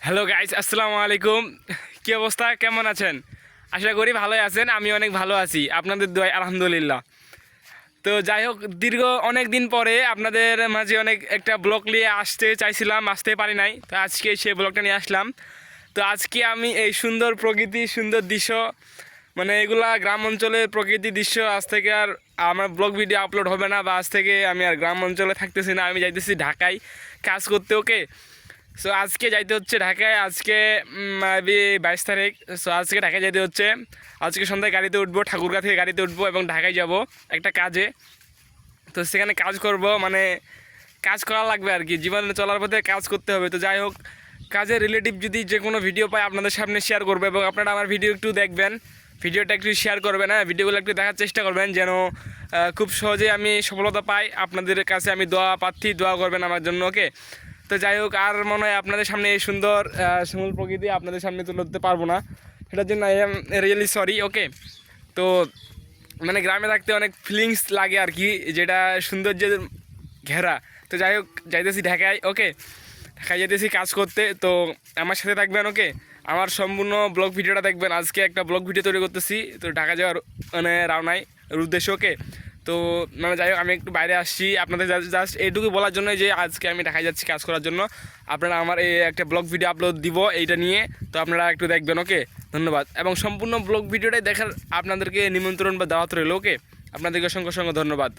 Hello guys, আসসালামু আলাইকুম। কী অবস্থা, কেমন আছেন? আশা করি ভালোই আছেন। আমি অনেক ভালো আছি, আপনাদের দোয়ায় আলহামদুলিল্লাহ। তো যাই হোক, দীর্ঘ অনেক দিন পরে আপনাদের মাঝে একটা ব্লগ নিয়ে আসতে চাইছিলাম, আসতে পারি নাই। তো আজকে সেই ব্লগটা নিয়ে আসলাম। তো আজকে আমি এই সুন্দর প্রকৃতি, সুন্দর দৃশ্য, মানে এগুলা গ্রাম অঞ্চলের প্রকৃতির দৃশ্য, আজ থেকে আর আমার ব্লগ ভিডিও আপলোড হবে না, বা আজ থেকে আমি আর গ্রাম অঞ্চলে থাকতেছি না, আমি যাইতেছি ঢাকায় কাজ করতে। ওকে, সো আজকে যাইতে হচ্ছে ঢাকায়। আজকে 22 তারিখ। সো আজকে ঢাকায় যেতে হচ্ছে। আজকে সন্ধ্যায় গাড়িতে উঠবো, ঠাকুরগাঁ থেকে গাড়িতে উঠবো এবং ঢাকায় যাব একটা কাজে। তো সেখানে কাজ করব, মানে কাজ করা লাগবে আর কি, জীবনে চলার পথে কাজ করতে হবে। তো যাই হোক, কাজের রিলেটিভ যদি যে কোনো ভিডিও পাই আপনাদের সামনে শেয়ার করবো, এবং আপনারা আমার ভিডিও একটু দেখবেন, ভিডিওটা একটু শেয়ার করবেন। হ্যাঁ, ভিডিওগুলো একটু দেখার চেষ্টা করবেন, যেন খুব সহজে আমি সফলতা পাই। আপনাদের কাছে আমি দোয়া প্রার্থী, দোয়া করবেন আমার জন্য। ওকে, তো যাই হোক, আর মনে হয় আপনাদের সামনে এই সুন্দর শ্যামল প্রকৃতি আপনাদের সামনে তুলে ধরতে পারবো না, সেটার জন্য আই এম রিয়েলি সরি। ওকে, তো মানে গ্রামে থাকতে অনেক ফিলিংস লাগে আর কি, যেটা সৌন্দর্যের ঘেরা। তো যাই হোক, যাইতেছি ঢাকায়। ওকে, ঢাকায় যেতেছি কাজ করতে। তো আমার সাথে থাকবেন। ওকে, আমার সম্পূর্ণ ব্লগ ভিডিওটা দেখবেন। আজকে একটা ব্লগ ভিডিও তৈরি করতেছি, তো ঢাকা যাওয়ার মানে রওনায় উদ্দেশ্য। ওকে, তো মানে যাই হোক, আমি একটু বাইরে আসছি আপনাদের জাস্ট এইটুকু বলার জন্য যে আজকে আমি ঢাকায় যাচ্ছি কাজ করার জন্য। আপনারা আমার এই একটা ব্লগ ভিডিও আপলোড দিব এইটা নিয়ে, তো আপনারা একটু দেখবেন। ওকে, ধন্যবাদ। এবং সম্পূর্ণ ব্লগ ভিডিওটাই দেখার আপনাদেরকে নিমন্ত্রণ বা দাওয়াত রইল। ওকে, আপনাদেরকে অসংখ্য অসংখ্য ধন্যবাদ।